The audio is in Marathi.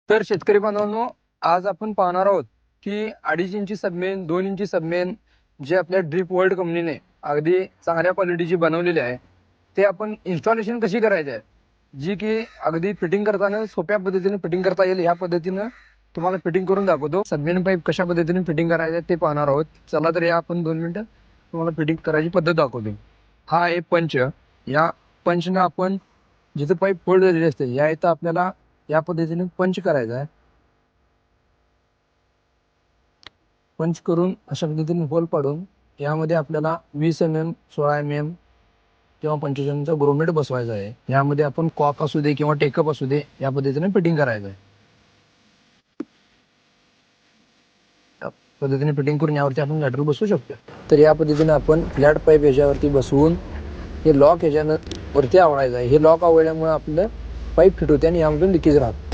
तर शेतकरी बांधवांनो, आज आपण पाहणार आहोत की 2.5 इंची सबमेन, 2 इंची सबमेन जे आपल्या ड्रीप वर्ल्ड कंपनीने अगदी चांगल्या क्वालिटीची बनवलेली आहे, ते आपण इन्स्टॉलेशन कशी करायची आहे, जी की अगदी फिटिंग करताना सोप्या पद्धतीने फिटिंग करता येईल या पद्धतीनं तुम्हाला फिटिंग करून दाखवतो. सबमेन पाईप कशा पद्धतीने फिटिंग करायचं आहे ते पाहणार आहोत. चला तर या आपण 2 मिनिटं तुम्हाला फिटिंग करायची पद्धत दाखवतो. हा आहे पंच. या पंचनं आपण जिथे पाईप फोल्ड झालेली असते या इथं आपल्याला या पद्धतीने पंच करायचा आहे. पंच करून अशा पद्धतीने होल पाडून यामध्ये आपल्याला 20 mm, 16 mm किंवा 25 mm चा ग्रोमेट बसवायचा आहे. यामध्ये आपण कॉक असू दे किंवा टेकअप असू दे या पद्धतीने फिटिंग करायचं आहे. या पद्धतीने फिटिंग करून यावरती आपण गॅटर बसवू शकतो. तर या पद्धतीने आपण फ्लॅट पाईप याच्यावरती बसवून हे लॉक याच्यानं वरती आवळायचं आहे. हे लॉक आवळल्यामुळे आपलं पाईप फिट होते आणि यामधून लिकेज राहतं.